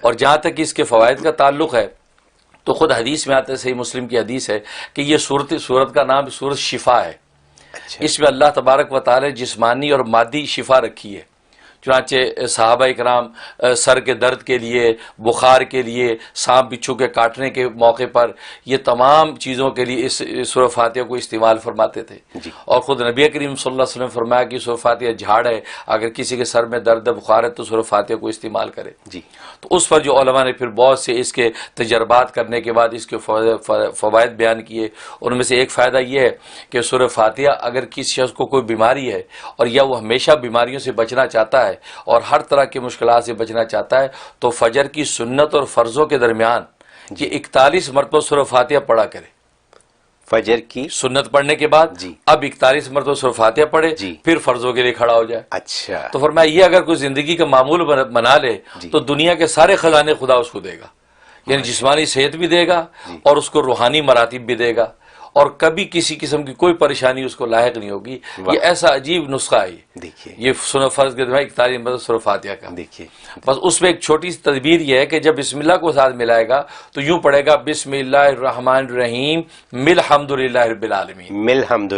اور جہاں تک اس کے فوائد کا تعلق ہے تو خود حدیث میں آتا ہے، صحیح مسلم کی حدیث ہے کہ یہ سورت کا نام سورت شفا ہے۔ اس میں اللہ تبارک و تعالی جسمانی اور مادی شفا رکھی ہے۔ چنانچہ صحابہ اکرام سر کے درد کے لیے، بخار کے لیے، سانپ بچھو کے کاٹنے کے موقع پر، یہ تمام چیزوں کے لیے اس سورہ فاتحہ کو استعمال فرماتے تھے۔ اور خود نبی کریم صلی اللہ علیہ وسلم فرمایا کہ سورہ فاتحہ جھاڑ ہے، اگر کسی کے سر میں درد بخار ہے تو سورہ فاتحہ کو استعمال کرے۔ تو اس پر جو علماء نے پھر بہت سے اس کے تجربات کرنے کے بعد اس کے فوائد بیان کیے، ان میں سے ایک فائدہ یہ ہے کہ سورہ فاتحہ اگر کسی شخص کو کوئی بیماری ہے اور یا وہ ہمیشہ بیماریوں سے بچنا چاہتا ہے اور ہر طرح کی مشکلات سے بچنا چاہتا ہے تو فجر کی سنت اور فرضوں کے درمیان یہ 41 مرتبہ سورہ فاتحہ پڑھا کرے۔ فجر کی سنت پڑھنے کے بعد اب 41 مرتبہ سورہ فاتحہ پڑھے، پھر فرضوں کے لیے کھڑا ہو جائے۔ اچھا، تو فرمایا یہ اگر کوئی زندگی کا معمول بنا لے تو دنیا کے سارے خزانے خدا اس کو دے گا، یعنی جسمانی صحت بھی دے گا اور اس کو روحانی مراتب بھی دے گا، اور کبھی کسی قسم کی کوئی پریشانی اس کو لاحق نہیں ہوگی۔ یہ ایسا عجیب نسخہ ہے، دیکھیے یہ سورہ فرض کے دوران 41 مرتبہ سورہ فاتحہ کا۔ دیکھیے بس اس میں ایک چھوٹی سی تدبیر یہ ہے کہ جب بسم اللہ کو ساتھ ملائے گا تو یوں پڑھے گا بسم اللہ الرحمن الرحیم مل حمد للہ رب العالمین، مل حمد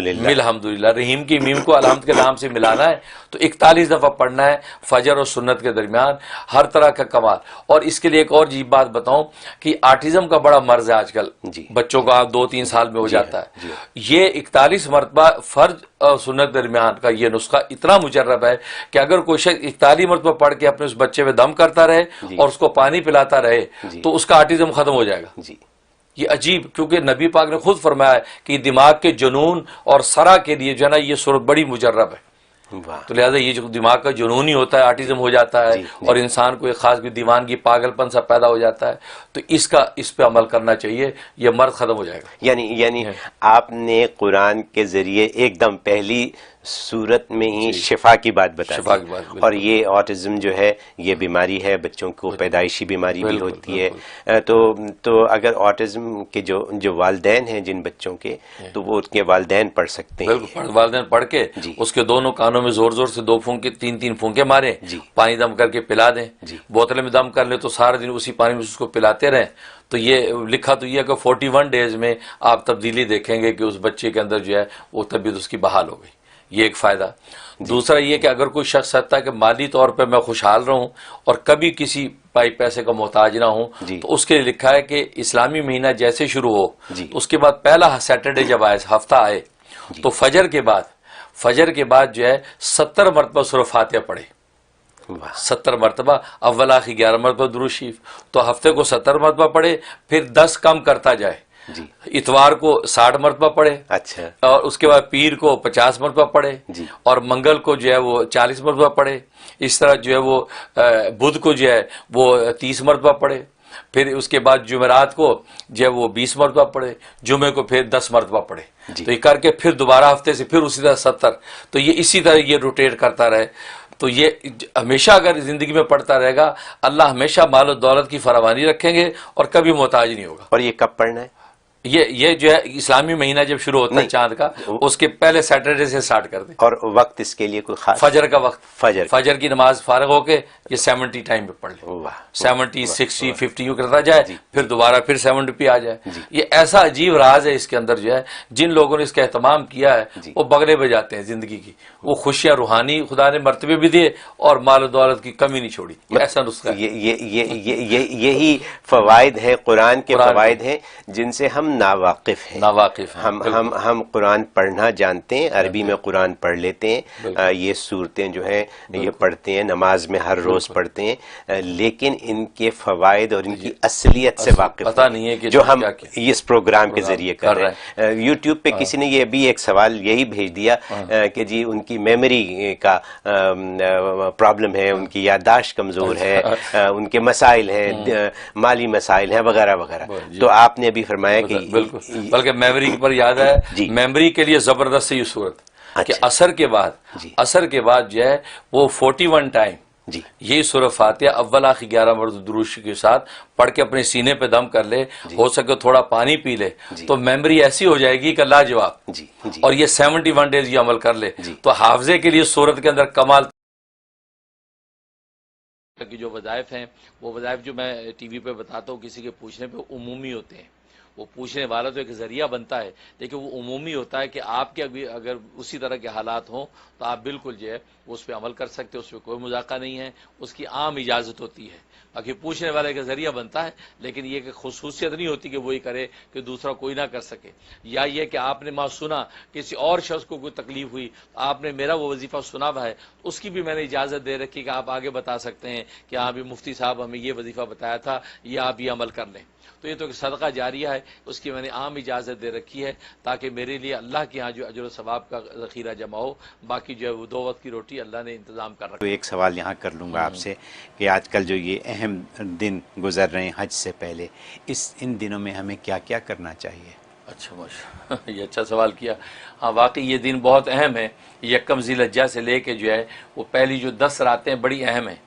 للہ، رحیم کی میم کو الحمد کے نام سے ملانا ہے، تو 41 دفعہ پڑھنا ہے فجر اور سنت کے درمیان، ہر طرح کا کمال۔ اور اس کے لیے ایک اور عجیب بات بتاؤں کہ آٹزم کا بڑا مرض ہے آج کل، بچوں کا 2-3 سال میں ہو جاتا ہے۔ یہ 41 مرتبہ فرض اور سنت درمیان کا یہ نسخہ اتنا مجرب ہے کہ اگر کوئی شخص 41 مرتبہ پڑھ کے اپنے اس بچے میں دم کرتا رہے اور اس کو پانی پلاتا رہے تو اس کا آٹزم ختم ہو جائے گا۔ یہ عجیب، کیونکہ نبی پاک نے خود فرمایا ہے کہ دماغ کے جنون اور سرا کے لیے جو ہے نا یہ صورت بڑی مجرب ہے۔ تو لہٰذا یہ جو دماغ کا جنون ہی ہوتا ہے، آٹزم ہو جاتا ہے اور انسان کو ایک خاص دیوانگی پاگل پن سا پیدا ہو جاتا ہے، تو اس پہ عمل کرنا چاہیے، یہ مرض ختم ہو جائے گا۔ یعنی آپ نے قرآن کے ذریعے ایک دم پہلی صورت میں ہی شفا کی بات بتائی، اور یہ آٹزم جو ہے یہ بیماری ہے، بچوں کو پیدائشی بیماری بھی ہوتی ہے، تو اگر آٹزم کے جو والدین ہیں جن بچوں کے، تو وہ اس کے والدین پڑھ سکتے ہیں، والدین پڑھ کے اس کے دونوں کانوں میں زور زور سے 2 پھونکے 3 پھونکے ماریں، پانی دم کر کے پلا دیں، بوتل میں دم کر لیں تو سارے دن اسی پانی میں اس کو پلاتے رہیں، تو یہ لکھا تو یہ ہے کہ 41 ڈیز میں آپ تبدیلی دیکھیں گے کہ اس بچے کے اندر جو ہے وہ طبیعت اس کی بحال ہو گئی۔ یہ ایک فائدہ۔ دوسرا یہ کہ اگر کوئی شخص چاہتا ہے کہ مالی طور پہ میں خوشحال رہوں اور کبھی کسی پیسے کا محتاج نہ ہوں، تو اس کے لیے لکھا ہے کہ اسلامی مہینہ جیسے شروع ہو تو اس کے بعد پہلا سیٹرڈے جب آئے، ہفتہ آئے، تو فجر کے بعد جو ہے 70 مرتبہ سورہ فاتحہ پڑھے، 70 مرتبہ، اول آخر 11 مرتبہ درود شریف، تو ہفتے کو 70 مرتبہ پڑھے، پھر 10 کم کرتا جائے، اتوار کو 60 مرتبہ پڑھے، اچھا، اور اس کے بعد پیر کو 50 مرتبہ پڑھے، اور منگل کو جو ہے وہ 40 مرتبہ پڑھے، اس طرح جو ہے وہ بدھ کو جو ہے وہ 30 مرتبہ پڑھے، پھر اس کے بعد جمعرات کو جو ہے وہ 20 مرتبہ پڑھے، جمعے کو پھر 10 مرتبہ پڑھے، تو یہ کر کے پھر دوبارہ ہفتے سے پھر اسی طرح 70، تو یہ اسی طرح یہ روٹیٹ کرتا رہے، تو یہ ہمیشہ اگر زندگی میں پڑھتا رہے گا اللہ ہمیشہ مال و دولت کی فراوانی رکھیں گے اور کبھی محتاج نہیں ہوگا۔ اور یہ کب پڑھنا ہے؟ یہ جو ہے اسلامی مہینہ جب شروع ہوتا ہے چاند کا، اس کے پہلے سیٹرڈے سے سٹارٹ کر دیں۔ اور وقت اس کے لیے کوئی خاص؟ فجر کا وقت، فجر کی نماز فارغ ہو کے یہ 70 ٹائم پہ پڑھ لیں، 70 60 50 یوں کرتا جائے، پھر دوبارہ پھر 70 پہ آ جائے۔ یہ ایسا عجیب راز ہے اس کے اندر جو ہے، جن لوگوں نے اس کا اہتمام کیا ہے وہ بغلے بجاتے ہیں زندگی کی، وہ خوشیاں روحانی خدا نے مرتبے بھی دیے اور مال و دولت کی کمی نہیں چھوڑی۔ ایسا نسخہ ہے۔ یہی فوائد ہیں، قرآن کے فوائد ہیں جن سے ہم ناواقف ہیں۔ ہم قرآن پڑھنا جانتے ہیں، عربی میں قرآن پڑھ لیتے ہیں، یہ صورتیں جو ہیں یہ پڑھتے ہیں، نماز میں ہر روز پڑھتے ہیں، لیکن ان کے فوائد اور ان کی اصلیت سے واقف پتہ نہیں ہے کہ جو ہم اس پروگرام کے ذریعے کر رہے ہیں۔ یوٹیوب پہ کسی نے یہ بھی ایک سوال یہی بھیج دیا کہ جی ان کی میموری کا پرابلم ہے، ان کی یادداشت کمزور ہے، ان کے مسائل ہیں، مالی مسائل ہیں وغیرہ وغیرہ، تو آپ نے ابھی فرمایا کہ بلکہ میموری پر یاد ہے، میموری کے لیے زبردست یہ صورت کہ اثر کے بعد جو ہے وہ 41 ٹائم یہی سورہ فاتحہ اول آخر 11 مرتبہ درود کے ساتھ پڑھ کے اپنے سینے پہ دم کر لے، ہو سکے تھوڑا پانی پی لے، تو میموری ایسی ہو جائے گی کہ لاجواب۔ اور یہ 71 ڈیز یہ عمل کر لے تو حافظے کے لیے صورت کے اندر کمال کہ جو وظائف ہیں وہ وظائف جو میں ٹی وی پہ بتاتا ہوں کسی کے پوچھنے پہ عمومی ہوتے ہیں. وہ پوچھنے والا تو ایک ذریعہ بنتا ہے لیکن وہ عمومی ہوتا ہے کہ آپ کے اگر اسی طرح کے حالات ہوں تو آپ بالکل جو ہے وہ اس پہ عمل کر سکتے، اس پہ کوئی مذاقہ نہیں ہے، اس کی عام اجازت ہوتی ہے. باقی پوچھنے والے کا ذریعہ بنتا ہے لیکن یہ کہ خصوصیت نہیں ہوتی کہ وہی کرے کہ دوسرا کوئی نہ کر سکے. یا یہ کہ آپ نے سنا کسی اور شخص کو کوئی تکلیف ہوئی، آپ نے میرا وہ وظیفہ سنا ہوا ہے، اس کی بھی میں نے اجازت دے رکھی کہ آپ آگے بتا سکتے ہیں کہ ہاں بھی مفتی صاحب ہمیں یہ وظیفہ بتایا تھا، یہ آپ یہ عمل کر لیں. تو یہ تو ایک صدقہ جاریہ ہے، اس کی میں نے عام اجازت دے رکھی ہے تاکہ میرے لیے اللہ کے ہاں جو اجر و ثواب کا ذخیرہ جمع ہو. باقی جو ہے وہ 2 وقت کی روٹی اللہ نے انتظام کر رکھا. تو ایک سوال یہاں کر لوں گا آپ سے کہ آج کل جو یہ اہم دن گزر رہے ہیں حج سے پہلے، ان دنوں میں ہمیں کیا کیا کرنا چاہیے؟ اچھا ماشاء یہ اچھا سوال کیا. ہاں واقعی یہ دن بہت اہم ہے. یکم ذی الحجہ سے لے کے جو ہے وہ پہلی جو 10 راتیں بڑی اہم ہیں.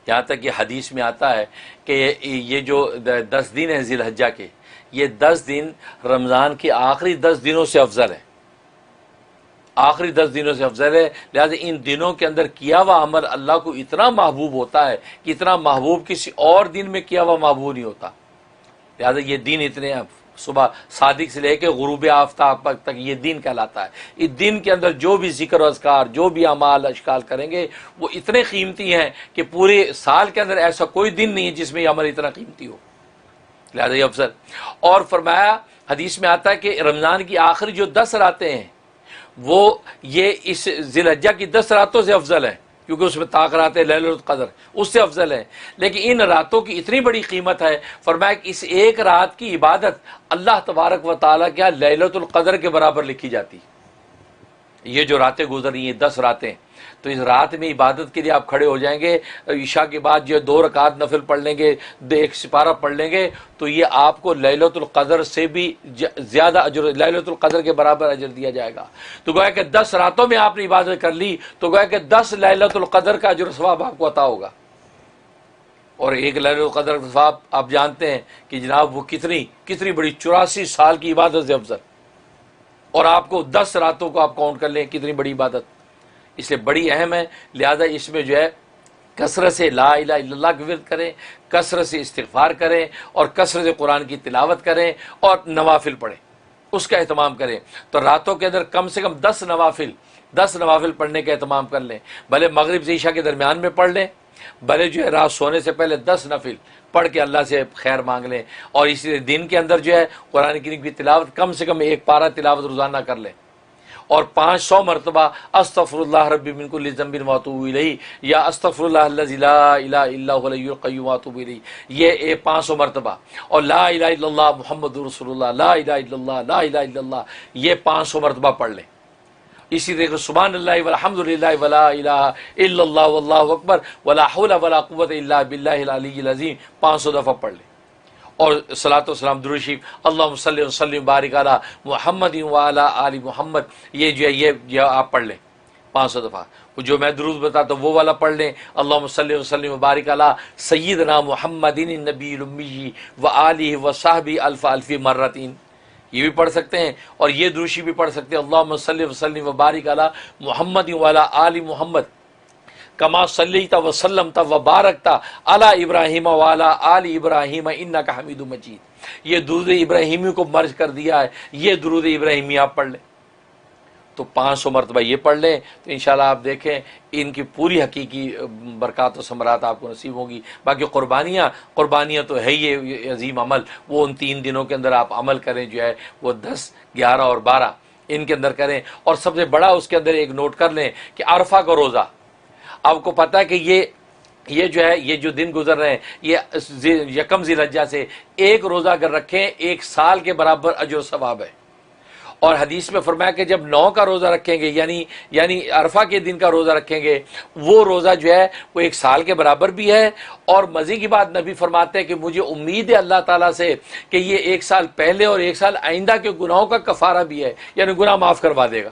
یہاں تک کہ حدیث میں آتا ہے کہ یہ جو 10 دن ہیں ذی الحجہ کے، یہ 10 دن رمضان کے آخری 10 دنوں سے افضل ہے، آخری 10 دنوں سے افضل ہے. لہٰذا ان دنوں کے اندر کیا ہوا عمل اللہ کو اتنا محبوب ہوتا ہے کہ اتنا محبوب کسی اور دن میں کیا ہوا محبوب نہیں ہوتا. لہٰذا یہ دن اتنے صبح صادق سے لے کے غروب آفتاب تک یہ دن کہلاتا ہے. اس دن کے اندر جو بھی ذکر و اذکار، جو بھی اعمال اشکال کریں گے وہ اتنے قیمتی ہیں کہ پورے سال کے اندر ایسا کوئی دن نہیں ہے جس میں یہ عمل اتنا قیمتی ہو. لہٰذا یہ افضل. اور فرمایا حدیث میں آتا ہے کہ رمضان کی آخری جو 10 راتیں ہیں وہ یہ اس ذی الحجہ کی 10 راتوں سے افضل ہے، کیونکہ اس میں طاق رات لیلۃ القدر اس سے افضل ہے. لیکن ان راتوں کی اتنی بڑی قیمت ہے، فرمایا کہ اس ایک رات کی عبادت اللہ تبارک و تعالیٰ کے لیلۃ القدر کے برابر لکھی جاتی. یہ جو راتیں گزر رہی ہیں 10 راتیں، تو اس رات میں عبادت کے لیے آپ کھڑے ہو جائیں گے، عشاء کے بعد جو 2 رکعت نفل پڑھ لیں گے، 1 سپارہ پڑھ لیں گے، تو یہ آپ کو لیلۃ القدر سے بھی زیادہ اجر، لیلۃ القدر کے برابر اجر دیا جائے گا. تو گویا کہ 10 راتوں میں آپ نے عبادت کر لی تو گویا کہ 10 لیلۃ القدر کا اجر و ثواب آپ کو عطا ہوگا. اور ایک لیلۃ القدر کا ثواب آپ جانتے ہیں کہ جناب وہ کتنی بڑی 84 سال کی عبادت سے افضل. اور آپ کو 10 راتوں کو آپ کاؤنٹ کر لیں کتنی بڑی عبادت، اس لیے بڑی اہم ہے. لہذا اس میں جو ہے کثرت سے لا الہ الا اللہ کی ورد کریں، کثرت سے استغفار کریں، اور کثرت سے قرآن کی تلاوت کریں اور نوافل پڑھیں، اس کا اہتمام کریں. تو راتوں کے اندر کم سے کم 10 نوافل پڑھنے کا اہتمام کر لیں. بھلے مغرب سے عشاء کے درمیان میں پڑھ لیں، بھلے جو ہے رات سونے سے پہلے 10 نفل پڑھ کے اللہ سے خیر مانگ لیں. اور اسی دن کے اندر جو ہے قرآن کریم کی تلاوت کم سے کم 1 پارہ تلاوت روزانہ کر لیں. اور 500 مرتبہ استغفر اللہ ربی من کل ذنب واتوب الیہ، یا استغفر اللہ الذی لا الہ الا هو الحی القیوم واتوب الیہ، یہ 500 مرتبہ. اور لا الہ الا اللہ محمد رسول اللہ، لا الہ الا اللہ، لا الہ الا اللہ، یہ 500 مرتبہ پڑھ لیں. اسی طریقے سبحان اللہ والحمد للہ ولا الہ الا اللہ واللہ اکبر ولا حول ولا قوت الا باللہ العلی العظیم 500 دفعہ پڑھ لیں. اور صلاۃ و سلام درود شریف اللہم صلی وسلم بارک علی محمد وعلی آل محمد، یہ جو ہے یہ آپ پڑھ لیں 500 دفعہ. جو میں درود بتاتا ہوں وہ والا پڑھ لیں، اللہم صلی وسلم بارک علی سیدنا محمد النبی الامی وآلہ وصحبہ الف الف مرتین، یہ بھی پڑھ سکتے ہیں. اور یہ درود شریف بھی پڑھ سکتے ہیں، اللہم صلی وسلم وبارک علی محمد وعلی آل محمد کما صلیت وسلمت وبارکت علی ابراہیم وعلی آل ابراہیم انک حمید مجید. یہ درود ابراہیمی کو مرج کر دیا ہے، یہ درود ابراہیمی آپ پڑھ لیں. تو 500 مرتبہ یہ پڑھ لیں تو انشاءاللہ آپ دیکھیں ان کی پوری حقیقی برکات و ثمرات آپ کو نصیب ہوں گی. باقی قربانیاں تو ہے یہ عظیم عمل، وہ ان 3 دنوں کے اندر آپ عمل کریں، جو ہے وہ 10، 11 اور 12 ان کے اندر کریں. اور سب سے بڑا اس کے اندر ایک نوٹ کر لیں کہ عرفہ کا روزہ، آپ کو پتہ ہے کہ یہ جو ہے یہ جو دن گزر رہے ہیں یہ یکم ذی الحجہ سے ایک روزہ اگر رکھیں 1 سال کے برابر اجر و ثواب ہے. اور حدیث میں فرمایا کہ جب 9 کا روزہ رکھیں گے یعنی عرفہ کے دن کا روزہ رکھیں گے، وہ روزہ جو ہے وہ 1 سال کے برابر بھی ہے. اور مزے کی بات نبی فرماتے ہیں کہ مجھے امید ہے اللہ تعالیٰ سے کہ یہ 1 سال پہلے اور 1 سال آئندہ کے گناہوں کا کفارہ بھی ہے، یعنی گناہ معاف کروا دے گا.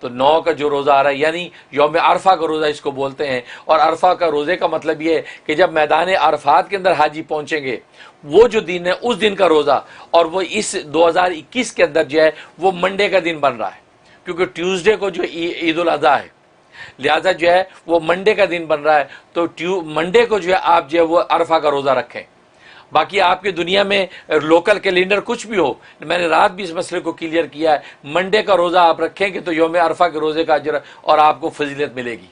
تو 9 کا جو روزہ آ رہا ہے یعنی یوم عرفہ کا روزہ اس کو بولتے ہیں. اور عرفہ کا روزے کا مطلب یہ ہے کہ جب میدان عرفات کے اندر حاجی پہنچیں گے، وہ جو دن ہے اس دن کا روزہ، اور وہ اس 2021 کے اندر جو ہے وہ منڈے کا دن بن رہا ہے، کیونکہ ٹیوزڈے کو جو عید الاضحیٰ ہے. لہٰذا جو ہے وہ منڈے کا دن بن رہا ہے تو منڈے کو جو ہے آپ جو ہے وہ عرفہ کا روزہ رکھیں. باقی آپ کی دنیا میں لوکل کیلنڈر کچھ بھی ہو، میں نے رات بھی اس مسئلے کو کلیئر کیا ہے، منڈے کا روزہ آپ رکھیں گے تو یوم عرفہ کے روزے کا اجر اور آپ کو فضیلت ملے گی.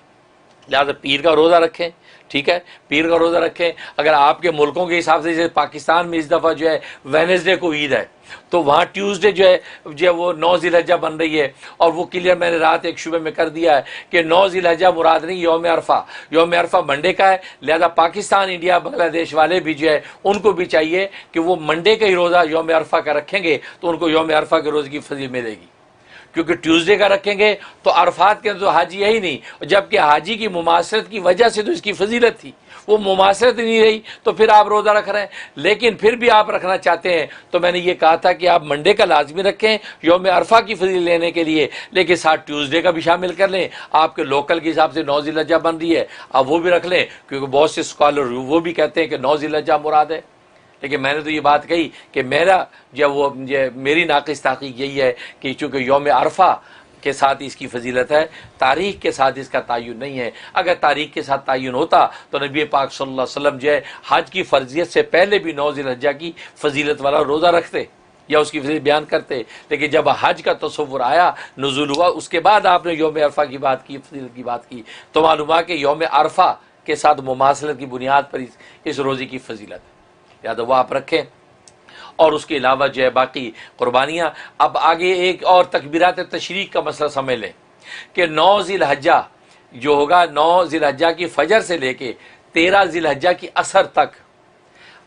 لہٰذا پیر کا روزہ رکھیں، ٹھیک ہے، پیر کا روزہ رکھیں. اگر آپ کے ملکوں کے حساب سے جیسے پاکستان میں اس دفعہ جو ہے وینسڈے کو عید ہے تو وہاں ٹیوزڈے جو ہے وہ 9 ذی الحجہ بن رہی ہے، اور وہ کلیئر میں نے رات ایک شعبے میں کر دیا ہے کہ 9 ذی الحجہ مراد نہیں، یوم عرفہ. یوم عرفہ منڈے کا ہے، لہذا پاکستان، انڈیا، بنگلہ دیش والے بھی جو ہے ان کو بھی چاہیے کہ وہ منڈے کا ہی روزہ یوم عرفہ کا رکھیں گے تو ان کو یوم عرفہ کے روزے کی فضیلت ملے گی. کیونکہ ٹیوزڈے کا رکھیں گے تو عرفات کے اندر تو حاجی ہے ہی نہیں، جبکہ حاجی کی مماثلت کی وجہ سے تو اس کی فضیلت تھی، وہ مماثلت نہیں رہی تو پھر آپ روزہ رکھ رہے ہیں. لیکن پھر بھی آپ رکھنا چاہتے ہیں تو میں نے یہ کہا تھا کہ آپ منڈے کا لازمی رکھیں یوم عرفہ کی فضیلت لینے کے لیے، لیکن ساتھ ٹیوزڈے کا بھی شامل کر لیں. آپ کے لوکل کے حساب سے 9 ذی الحجہ بن رہی ہے، آپ وہ بھی رکھ لیں، کیونکہ بہت سے اسکالر وہ بھی کہتے ہیں کہ 9 ذی الحجہ مراد ہے. لیکن میں نے تو یہ بات کہی کہ میری ناقص تحقیق یہی ہے کہ چونکہ یوم عرفہ کے ساتھ اس کی فضیلت ہے، تاریخ کے ساتھ اس کا تعین نہیں ہے. اگر تاریخ کے ساتھ تعین ہوتا تو نبی پاک صلی اللہ علیہ وسلم جو ہے حج کی فرضیت سے پہلے بھی 9 ذی الحجہ کی فضیلت والا روزہ رکھتے یا اس کی فضیلت بیان کرتے. لیکن جب حج کا تصور آیا، نزول ہوا، اس کے بعد آپ نے یوم عرفہ کی بات کی، فضیلت کی بات کی، تو معلوم ہوا کہ یوم عرفہ کے ساتھ مماثلت کی بنیاد پر اس روزے کی فضیلت ہے، لہٰذا وہ آپ رکھیں. اور اس کے علاوہ جو ہے باقی قربانیاں. اب آگے ایک اور تکبیرات تشریق کا مسئلہ سمجھ لیں کہ 9 ذی الحجہ جو ہوگا، 9 ذی الحجہ کی فجر سے لے کے 13 ذی الحجہ کی عصر تک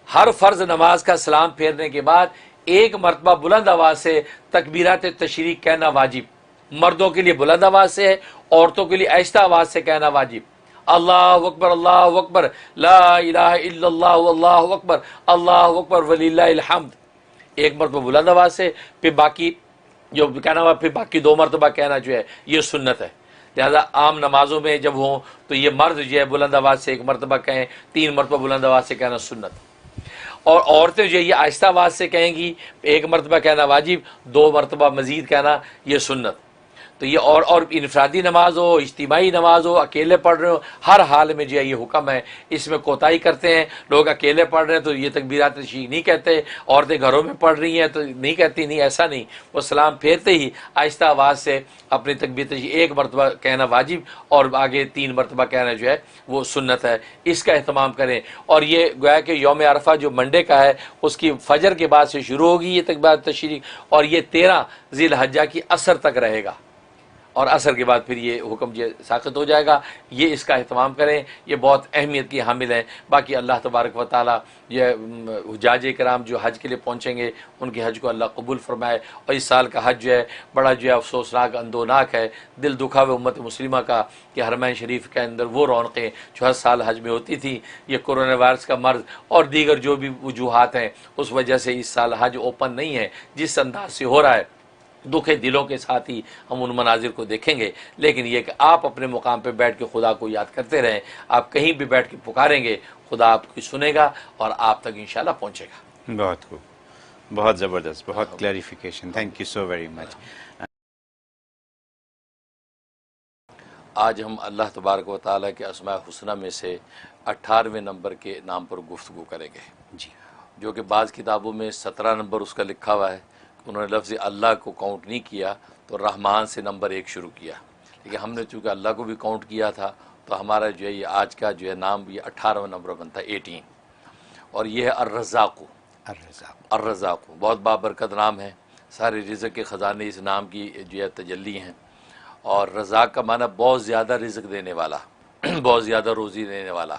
ہر فرض نماز کا سلام پھیرنے کے بعد ایک مرتبہ بلند آواز سے تکبیرات تشریق کہنا واجب. مردوں کے لیے بلند آواز سے ہے، عورتوں کے لیے آہستہ آواز سے کہنا واجب. اللہ اکبر، اللہ اکبر، لا الہ الا اللہ، اللہ اکبر، اللہ اکبر وللہ الحمد، ایک مرتبہ بلند آواز سے. پھر باقی جو کہنا ہوا پھر باقی 2 مرتبہ کہنا جو ہے یہ سنت ہے. لہذا عام نمازوں میں جب ہوں تو یہ مرد جو ہے بلند آواز سے 1 مرتبہ کہیں، 3 مرتبہ بلند آواز سے کہنا سنت. اور عورتیں جو ہے یہ آہستہ آواز سے کہیں گی، 1 مرتبہ کہنا واجب، 2 مرتبہ مزید کہنا یہ سنت. تو یہ اور انفرادی نماز ہو، اجتماعی نماز ہو، اکیلے پڑھ رہے ہو، ہر حال میں جو ہے یہ حکم ہے. اس میں کوتاہی کرتے ہیں لوگ، اکیلے پڑھ رہے ہیں تو یہ تکبیرات تشریق نہیں کہتے، عورتیں گھروں میں پڑھ رہی ہیں تو نہیں کہتی، نہیں ایسا نہیں. وہ سلام پھیرتے ہی آہستہ آواز سے اپنی تکبیر تشریق 1 مرتبہ کہنا واجب اور آگے 3 مرتبہ کہنا جو ہے وہ سنت ہے. اس کا اہتمام کریں. اور یہ گویا کہ یوم عرفہ جو منڈے کا ہے اس کی فجر کے بعد سے شروع ہوگی یہ تکبیرات تشریق، اور یہ 13 ذی الحجہ کی عصر تک رہے گا، اور عصر کے بعد پھر یہ حکم جو ساقط ہو جائے گا. یہ اس کا اہتمام کریں، یہ بہت اہمیت کی حامل ہیں. باقی اللہ تبارک و تعالیٰ یہ حجاج کرام جو حج کے لیے پہنچیں گے ان کے حج کو اللہ قبول فرمائے. اور اس سال کا حج جو ہے بڑا جو ہے افسوسناک، اندوناک ہے. دل دکھا ہوئے امت مسلمہ کا کہ حرمین شریف کے اندر وہ رونقیں جو ہر سال حج میں ہوتی تھیں، یہ کورونا وائرس کا مرض اور دیگر جو بھی وجوہات ہیں اس وجہ سے اس سال حج اوپن نہیں ہے. جس انداز سے ہو رہا ہے دکھے دلوں کے ساتھ ہی ہم ان مناظر کو دیکھیں گے. لیکن یہ کہ آپ اپنے مقام پہ بیٹھ کے خدا کو یاد کرتے رہیں. آپ کہیں بھی بیٹھ کے پکاریں گے خدا آپ کی سنے گا اور آپ تک انشاءاللہ پہنچے گا. بہت خوب، بہت زبردست، بہت clarification. Thank you so very much. آج ہم اللہ تبارک و تعالیٰ کے اسماء الحسنہ میں سے 18ویں نمبر کے نام پر گفتگو کریں گے، جی، جو کہ بعض کتابوں میں 17 نمبر اس کا لکھا ہوا ہے. انہوں نے لفظ اللہ کو کاؤنٹ نہیں کیا تو رحمان سے نمبر 1 شروع کیا. لیکن ہم نے چونکہ اللہ کو بھی کاؤنٹ کیا تھا تو ہمارا جو ہے یہ آج کا جو ہے نام یہ 18واں نمبر بنتا ہے، 18. اور یہ ہے الرزاق. الرزاق بہت بابرکت نام ہے. سارے رزق کے خزانے اس نام کی جو ہے تجلی ہیں. اور رزاق کا معنی بہت زیادہ رزق دینے والا، بہت زیادہ روزی دینے والا.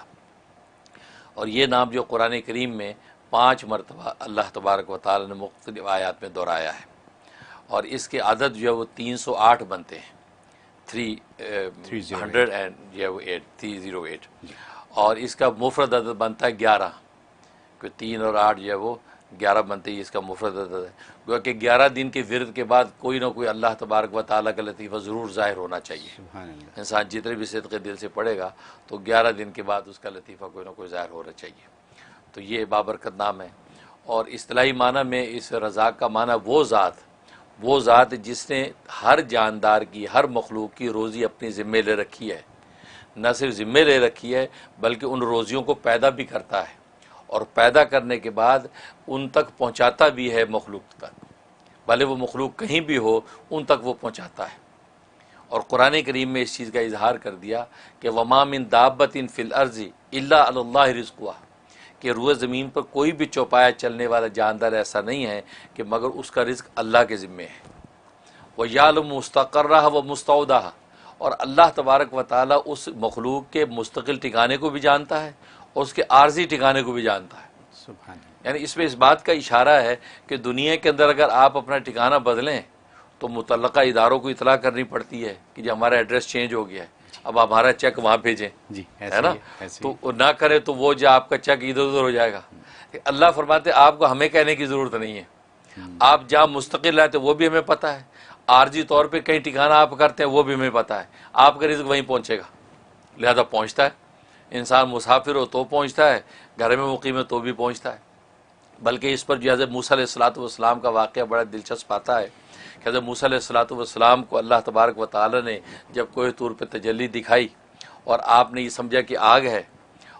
اور یہ نام جو قرآن کریم میں 5 مرتبہ اللہ تبارک و تعالی نے مختلف آیات میں دہرایا ہے. اور اس کے عدد جو ہے وہ 308 بنتے ہیں، 300 اینڈ جو ہے وہ 308. اور اس کا مفرد عدد بنتا ہے 11، کہ 3 اور 8 جو ہے وہ 11 بنتے ہی اس کا مفرد عدد ہے. گویا کہ 11 دن کے ورد کے بعد کوئی نہ کوئی اللہ تبارک و تعالیٰ کا لطیفہ ضرور ظاہر ہونا چاہیے. انسان جتنے بھی صدقے دل سے پڑھے گا تو 11 دن کے بعد اس کا لطیفہ کوئی نہ کوئی ظاہر ہونا چاہیے. تو یہ بابرکت نام ہے. اور اصطلاحی معنی میں اس رزاق کا معنی وہ ذات وہ ذات جس نے ہر جاندار کی، ہر مخلوق کی روزی اپنی ذمے لے رکھی ہے، نہ صرف ذمے لے رکھی ہے بلکہ ان روزیوں کو پیدا بھی کرتا ہے، اور پیدا کرنے کے بعد ان تک پہنچاتا بھی ہے مخلوق تک، بھلے وہ مخلوق کہیں بھی ہو ان تک وہ پہنچاتا ہے۔ اور قرآن کریم میں اس چیز کا اظہار کر دیا کہ وَمَا مِن دَابَّةٍ فِي الْأَرْضِ إِلَّا عَلَى اللَّهِ رِزْقُهَا، کہ روئے زمین پر کوئی بھی چوپایا چلنے والا جاندار ایسا نہیں ہے کہ مگر اس کا رزق اللہ کے ذمے ہے۔ وَيَعْلَمُ مُسْتَقَرَّهَا وَمُسْتَوْدَعَهَا، اور اللہ تبارک و تعالیٰ اس مخلوق کے مستقل ٹھکانے کو بھی جانتا ہے اور اس کے عارضی ٹھکانے کو بھی جانتا ہے۔ سبحان اللہ۔ یعنی اس میں اس بات کا اشارہ ہے کہ دنیا کے اندر اگر آپ اپنا ٹھکانہ بدلیں تو متعلقہ اداروں کو اطلاع کرنی پڑتی ہے کہ جی ہمارا ایڈریس چینج ہو گیا ہے، اب ہمارا چیک وہاں بھیجیں، جی ہے نا؟ تو نہ کرے تو وہ جو آپ کا چیک ادھر ادھر ہو جائے گا۔ اللہ فرماتے آپ کو ہمیں کہنے کی ضرورت نہیں ہے، آپ جہاں مستقل رہتے وہ بھی ہمیں پتہ ہے، عارضی طور پہ کہیں ٹھکانہ آپ کرتے ہیں وہ بھی ہمیں پتہ ہے، آپ کا رزق وہیں پہنچے گا، لہذا پہنچتا ہے۔ انسان مسافر ہو تو پہنچتا ہے، گھر میں مقیم ہے تو بھی پہنچتا ہے۔ بلکہ اس پر جو حضرت موسیٰ علیہ السلام کا واقعہ بڑا دلچسپ آتا ہے کہ حضرت موسیٰ علیہ السلام کو اللہ تبارک و تعالی نے جب کوہ طور پہ تجلی دکھائی اور آپ نے یہ سمجھا کہ آگ ہے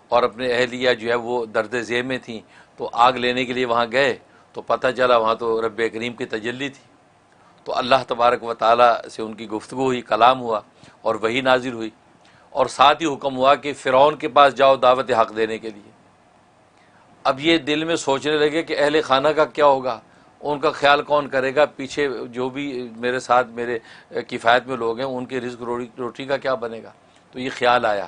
اور اپنے اہلیہ جو ہے وہ درد ذیل میں تھیں، تو آگ لینے کے لیے وہاں گئے تو پتہ چلا وہاں تو رب کریم کی تجلی تھی، تو اللہ تبارک و تعالی سے ان کی گفتگو ہوئی، کلام ہوا اور وحی نازل ہوئی، اور ساتھ ہی حکم ہوا کہ فرعون کے پاس جاؤ دعوت حق دینے کے لیے۔ اب یہ دل میں سوچنے لگے کہ اہل خانہ کا کیا ہوگا، ان کا خیال کون کرے گا، پیچھے جو بھی میرے ساتھ میرے کفایت میں لوگ ہیں ان کے رزق روٹی کا کیا بنے گا، تو یہ خیال آیا۔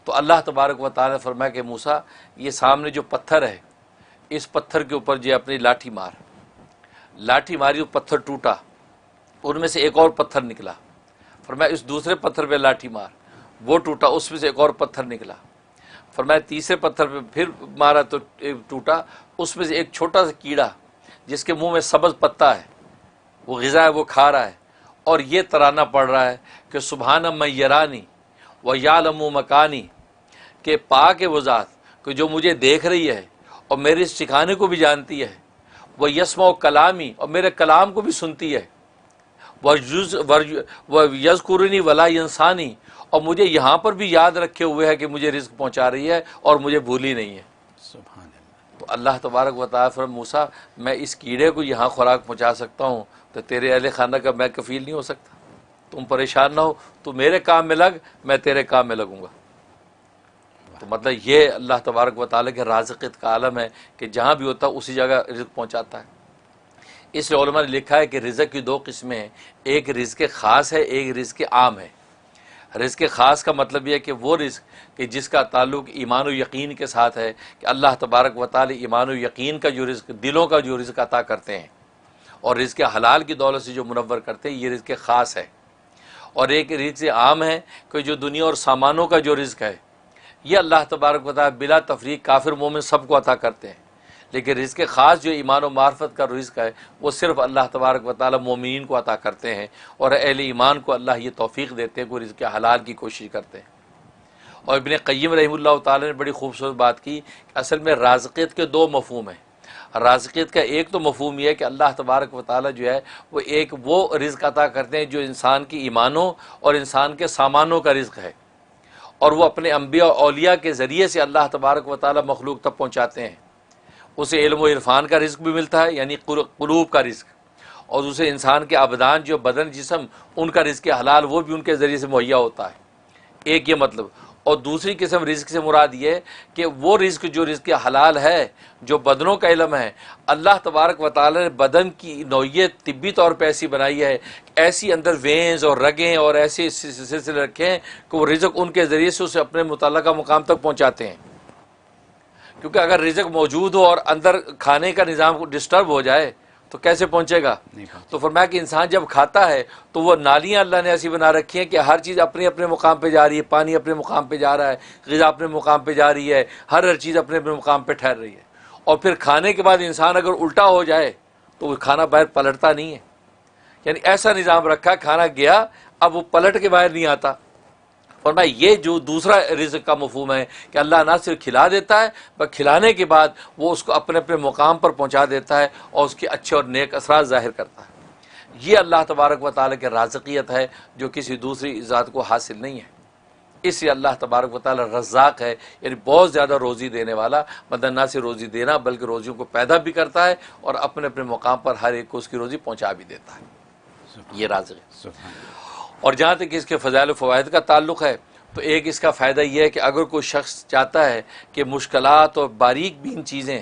تو اللہ تبارک و تعالی نے فرمایا کہ موسیٰ یہ سامنے جو پتھر ہے اس پتھر کے اوپر جو اپنی لاٹھی مار، لاٹھی ماری وہ پتھر ٹوٹا، ان میں سے ایک اور پتھر نکلا، فرمایا اس دوسرے پتھر پہ لاٹھی مار، وہ ٹوٹا، اس میں سے ایک اور پتھر نکلا، فرمایا تیسرے پتھر پہ پھر مارا تو ٹوٹا، اس میں سے ایک چھوٹا سا کیڑا جس کے منہ میں سبز پتا ہے، وہ غذا ہے وہ کھا رہا ہے، اور یہ ترانہ پڑھ رہا ہے کہ سبحان من یرانی و یعلم مکانی، کہ پاک ہے وہ ذات کہ جو مجھے دیکھ رہی ہے اور میرے اس ٹھکانے کو بھی جانتی ہے، وہ یسمع کلامی، اور میرے کلام کو بھی سنتی ہے، وہ یذکرنی ولا ینسانی، اور مجھے یہاں پر بھی یاد رکھے ہوئے ہے کہ مجھے رزق پہنچا رہی ہے اور مجھے بھولی نہیں ہے۔ سبحان اللہ۔ تو اللہ تبارک و تعالیٰ فرمایا موسیٰ میں اس کیڑے کو یہاں خوراک پہنچا سکتا ہوں تو تیرے اہل خانہ کا میں کفیل نہیں ہو سکتا، تم پریشان نہ ہو، تو میرے کام میں لگ، میں تیرے کام میں لگوں گا۔ تو مطلب یہ اللہ تبارک و تعالیٰ کے رازقیت کا عالم ہے کہ جہاں بھی ہوتا ہے اسی جگہ رزق پہنچاتا ہے۔ اس لیے علماء نے لکھا ہے کہ رزق کی دو قسمیں ہیں، ایک رزق خاص ہے، ایک رزق عام ہے۔ رزق خاص کا مطلب یہ ہے کہ وہ رزق کہ جس کا تعلق ایمان و یقین کے ساتھ ہے، کہ اللہ تبارک و تعالی ایمان و یقین کا جو رزق، دلوں کا جو رزق عطا کرتے ہیں اور رزق حلال کی دولت سے جو منور کرتے ہیں، یہ رزق خاص ہے۔ اور ایک رزق عام ہے کہ جو دنیا اور سامانوں کا جو رزق ہے، یہ اللہ تبارک و تعالی بلا تفریق کافر مومن سب کو عطا کرتے ہیں، لیکن رزق خاص جو ایمان و معرفت کا رزق ہے وہ صرف اللہ تبارک و تعالی مومنین کو عطا کرتے ہیں، اور اہل ایمان کو اللہ یہ توفیق دیتے ہیں کہ وہ رزق حلال کی کوشش کرتے ہیں۔ اور ابن قیم رحمہ اللہ تعالی نے بڑی خوبصورت بات کی کہ اصل میں رازقیت کے دو مفہوم ہیں۔ رازقیت کا ایک تو مفہوم یہ ہے کہ اللہ تبارک و تعالی جو ہے وہ ایک وہ رزق عطا کرتے ہیں جو انسان کی ایمانوں اور انسان کے سامانوں کا رزق ہے، اور وہ اپنے انبیاء اور اولیاء کے ذریعے سے اللہ تبارک و تعالی مخلوق تک پہنچاتے ہیں۔ اسے علم و عرفان کا رزق بھی ملتا ہے، یعنی قلوب کا رزق، اور اسے انسان کے ابدان جو بدن جسم ان کا رزق حلال وہ بھی ان کے ذریعے سے مہیا ہوتا ہے، ایک یہ مطلب۔ اور دوسری قسم رزق سے مراد یہ ہے کہ وہ رزق جو رزق حلال ہے، جو بدنوں کا علم ہے، اللہ تبارک و تعالی نے بدن کی نوعیت طبی طور پہ ایسی بنائی ہے، ایسی اندر وینز اور رگیں اور ایسے سلسلے رکھے ہیں کہ وہ رزق ان کے ذریعے سے اسے اپنے متعلقہ مقام تک پہنچاتے ہیں۔ کیونکہ اگر رزق موجود ہو اور اندر کھانے کا نظام ڈسٹرب ہو جائے تو کیسے پہنچے گا؟ تو فرمایا کہ انسان جب کھاتا ہے تو وہ نالیاں اللہ نے ایسی بنا رکھی ہیں کہ ہر چیز اپنے اپنے مقام پہ جا رہی ہے، پانی اپنے مقام پہ جا رہا ہے، غذا اپنے مقام پہ جا رہی ہے، ہر چیز اپنے اپنے مقام پہ ٹھہر رہی ہے۔ اور پھر کھانے کے بعد انسان اگر الٹا ہو جائے تو وہ کھانا باہر پلٹتا نہیں ہے، یعنی ایسا نظام رکھا، کھانا گیا اب وہ پلٹ کے باہر نہیں آتا۔ فرمایا یہ جو دوسرا رزق کا مفہوم ہے کہ اللہ نہ صرف کھلا دیتا ہے بلکہ کھلانے کے بعد وہ اس کو اپنے اپنے مقام پر پہنچا دیتا ہے اور اس کے اچھے اور نیک اثرات ظاہر کرتا ہے۔ یہ اللہ تبارک و تعالیٰ کی رازقیت ہے جو کسی دوسری ذات کو حاصل نہیں ہے. اس لیے اللہ تبارک و تعالیٰ رزاق ہے، یعنی بہت زیادہ روزی دینے والا، مطلب نہ صرف روزی دینا بلکہ روزیوں کو پیدا بھی کرتا ہے اور اپنے اپنے مقام پر ہر ایک کو اس کی روزی پہنچا بھی دیتا ہے. یہ رازق ہے. اور جہاں تک اس کے فضائل و فوائد کا تعلق ہے تو ایک اس کا فائدہ یہ ہے کہ اگر کوئی شخص چاہتا ہے کہ مشکلات اور باریک بین چیزیں،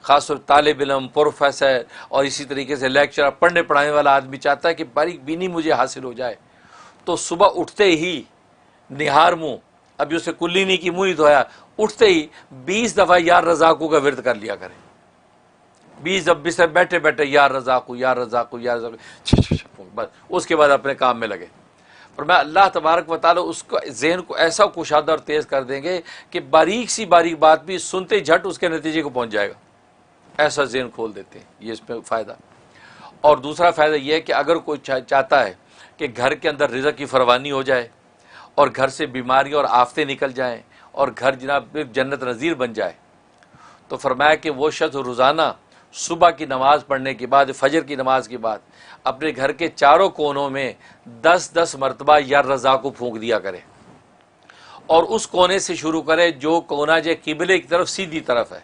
خاص طور طالب علم، پروفیسر اور اسی طریقے سے لیکچرر، پڑھنے پڑھانے والا آدمی چاہتا ہے کہ باریک بینی مجھے حاصل ہو جائے، تو صبح اٹھتے ہی نہار منہ، ابھی اسے کلی نہیں کی، منہ نہیں دھویا، اٹھتے ہی 20 دفعہ یا رزاقو کا ورد کر لیا کرے. 20 دفعہ سے بیٹھے بیٹھے یا رزاقو یا رزاقو یا رزاقو، بس اس کے بعد اپنے کام میں لگے. اور میں اللہ تبارک و تعالیٰ اس کو ذہن کو ایسا کشادہ اور تیز کر دیں گے کہ باریک سی باریک بات بھی سنتے جھٹ اس کے نتیجے کو پہنچ جائے گا. ایسا ذہن کھول دیتے ہیں. یہ اس میں فائدہ. اور دوسرا فائدہ یہ ہے کہ اگر کوئی چاہتا ہے کہ گھر کے اندر رزق کی فراوانی ہو جائے اور گھر سے بیماریاں اور آفتیں نکل جائیں اور گھر جناب جنت نظیر بن جائے، تو فرمایا کہ وہ شخص روزانہ صبح کی نماز پڑھنے کے بعد، فجر کی نماز کے بعد اپنے گھر کے چاروں کونوں میں 10 مرتبہ یا رضا کو پھونک دیا کرے، اور اس کونے سے شروع کرے جو کونا جو قبلے کی طرف سیدھی طرف ہے.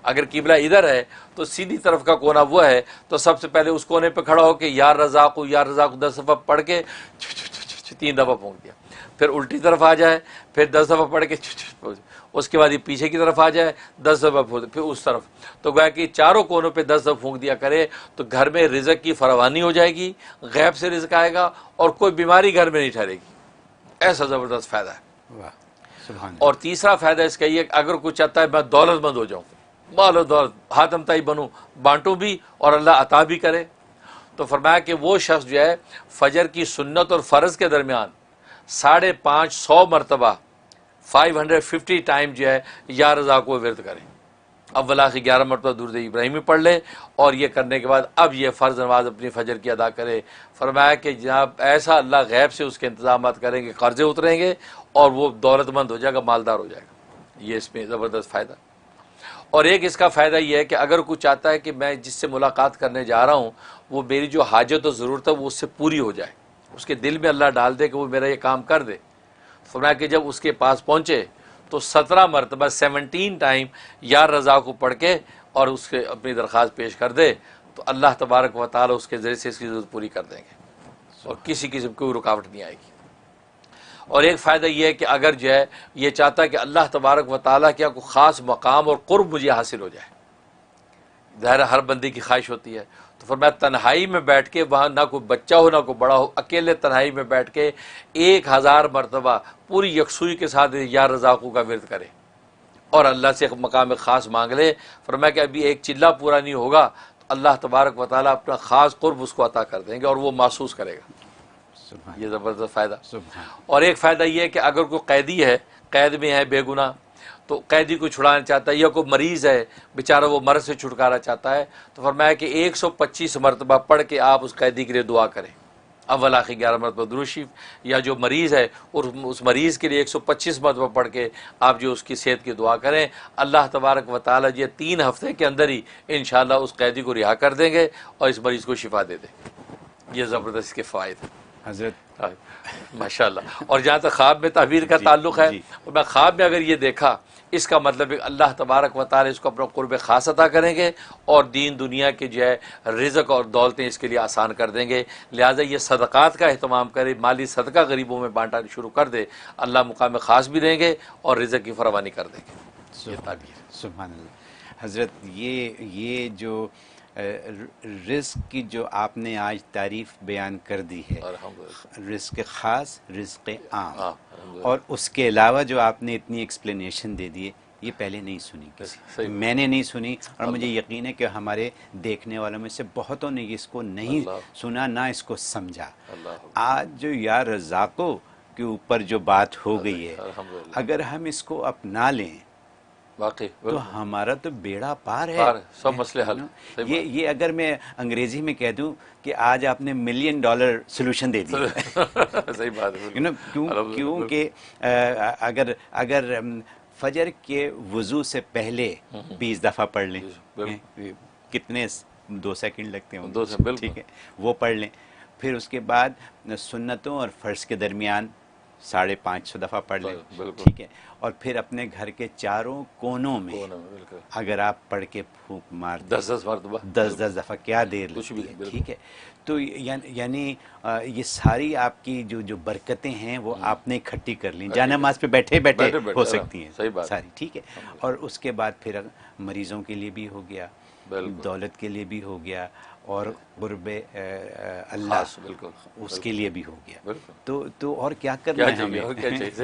اگر قبلہ ادھر ہے تو سیدھی طرف کا کونا وہ ہے، تو سب سے پہلے اس کونے پہ کھڑا ہو کے یا رزاق 10 دفعہ پڑھ کے 3 دفعہ پھونک دیا. پھر الٹی طرف آ جائے، پھر 10 دفعہ پڑھ کے، اس کے بعد یہ پیچھے کی طرف آ جائے 10 دفعہ پھونک، پھر اس طرف. تو گویا کہ چاروں کونوں پہ 10 دفعہ پھونک دیا کرے تو گھر میں رزق کی فراوانی ہو جائے گی، غیب سے رزق آئے گا اور کوئی بیماری گھر میں نہیں ٹھہرے گی. ایسا زبردست فائدہ ہے. اور تیسرا فائدہ اس کا یہ کہ اگر کوئی چاہتا ہے میں دولت مند ہو جاؤں، مال و دولت حاتم تائی بنوں، بانٹوں بھی اور اللہ عطا بھی کرے، تو فرمایا کہ وہ شخص جو ہے فجر کی سنت اور فرض کے درمیان 550 مرتبہ 550 ٹائم جو ہے یا رضا کو ورد کرے. اول آخر 11 مرتبہ درود ابراہیمی پڑھ لے، اور یہ کرنے کے بعد اب یہ فرض نماز اپنی فجر کی ادا کرے. فرمایا کہ جناب ایسا اللہ غیب سے اس کے انتظامات کریں گے، قرضے اتریں گے اور وہ دولت مند ہو جائے گا، مالدار ہو جائے گا. یہ اس میں زبردست فائدہ. اور ایک اس کا فائدہ یہ ہے کہ اگر کوئی چاہتا ہے کہ میں جس سے ملاقات کرنے جا رہا ہوں وہ میری جو حاجت و ضرورت ہے وہ اس سے پوری ہو جائے، اس کے دل میں اللہ ڈال دے کہ وہ میرا یہ کام کر دے. فرمایا کہ جب اس کے پاس پہنچے تو 17 مرتبہ 17 ٹائم یا رضا کو پڑھ کے اور اس کے اپنی درخواست پیش کر دے تو اللہ تبارک و تعالی اس کے ذریعے سے اس کی ضرورت پوری کر دیں گے اور کسی قسم کی کوئی رکاوٹ نہیں آئے گی. اور ایک فائدہ یہ ہے کہ اگر جو ہے یہ چاہتا ہے کہ اللہ تبارک و تعالیٰ کیا کوئی خاص مقام اور قرب مجھے حاصل ہو جائے، ظاہر ہر بندے کی خواہش ہوتی ہے، تو فرمایا تنہائی میں بیٹھ کے، وہاں نہ کوئی بچہ ہو نہ کوئی بڑا ہو، اکیلے تنہائی میں بیٹھ کے 1000 مرتبہ پوری یکسوئی کے ساتھ یا رزاقوں کا ورد کرے اور اللہ سے مقام خاص مانگ لے. فرمایا کہ ابھی ایک چلہ پورا نہیں ہوگا تو اللہ تبارک و تعالیٰ اپنا خاص قرب اس کو عطا کر دیں گے اور وہ محسوس کرے گا. یہ زبردست فائدہ. اور ایک فائدہ یہ ہے کہ اگر کوئی قیدی ہے، قید میں ہے بے گناہ، تو قیدی کو چھڑانا چاہتا ہے، یا کوئی مریض ہے بیچارہ وہ مرض سے چھٹکارا چاہتا ہے، تو فرمایا کہ 125 مرتبہ پڑھ کے آپ اس قیدی کے لیے دعا کریں. اول آخر 11 مرتبہ درود شریف، یا جو مریض ہے اور اس مریض کے لیے 125 مرتبہ پڑھ کے آپ جو اس کی صحت کی دعا کریں. اللہ تبارک و تعالیٰ یہ 3 ہفتے کے اندر ہی انشاءاللہ اس قیدی کو رہا کر دیں گے اور اس مریض کو شفا دے دیں. یہ زبردست کے فوائد حضرت ماشاءاللہ. اور جہاں تک خواب میں تعبیر کا تعلق ہے، اور میں خواب میں اگر یہ دیکھا، اس کا مطلب ہے اللہ تبارک و تعالی اس کو اپنا قرب خاص عطا کریں گے اور دین دنیا کے جو ہے رزق اور دولتیں اس کے لیے آسان کر دیں گے. لہٰذا یہ صدقات کا اہتمام کرے، مالی صدقہ غریبوں میں بانٹنا شروع کر دے، اللہ مقام خاص بھی دیں گے اور رزق کی فراوانی کر دیں گے. یہ تعبیر. سبحان اللہ. حضرت یہ جو رزق کی جو آپ نے آج تعریف بیان کر دی ہے، رزق خاص، رزق عام، اور اس کے علاوہ جو آپ نے اتنی ایکسپلینیشن دے دی ہے، یہ پہلے نہیں سنی کسی، میں نے نہیں سنی، اور مجھے یقین ہے کہ ہمارے دیکھنے والوں میں سے بہتوں نے اس کو نہیں سنا، نہ اس کو سمجھا. آج جو یا رزاقوں کے اوپر جو بات ہو گئی ہے، اگر ہم اس کو اپنا لیں واقعی تو ہمارا تو بیڑا پار ہے، سب مسئلے حل. یہ اگر میں انگریزی میں کہہ دوں کہ آج آپ نے $1 ملین سولوشن دے دیا. صحیح بات ہے. کیونکہ اگر فجر کے وضو سے پہلے 20 دفعہ پڑھ لیں، کتنے 2 سیکنڈ لگتے ہیں 2 سیکنڈ، ٹھیک ہے، وہ پڑھ لیں. پھر اس کے بعد سنتوں اور فرض کے درمیان 550 دفعہ پڑھ لیں، ٹھیک ہے. اور پھر اپنے گھر کے چاروں کونوں میں اگر آپ پڑھ کے پھونک مار دیں 10 مرتبہ، 10 دفعہ، کیا دیر لگتی ہے، ٹھیک ہے. تو یعنی یہ ساری آپ کی جو برکتیں ہیں وہ آپ نے اکٹھی کر لیں، جا نماز پہ بیٹھے بیٹھے ہو سکتی ہیں ساری، ٹھیک ہے. اور اس کے بعد پھر مریضوں کے لیے بھی ہو گیا، دولت کے لیے بھی ہو گیا، اور قرب اللہ اس کے لیے بھی ہو گیا. تو اور کیا کرنا ہے ہمیں،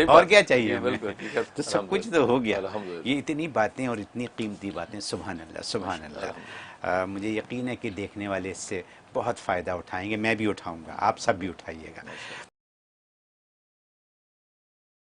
اور کیا چاہیے ہمیں، تو سب کچھ تو ہو گیا. یہ اتنی باتیں اور اتنی قیمتی باتیں، سبحان اللہ سبحان اللہ. مجھے یقین ہے کہ دیکھنے والے اس سے بہت فائدہ اٹھائیں گے، میں بھی اٹھاؤں گا، آپ سب بھی اٹھائیے گا.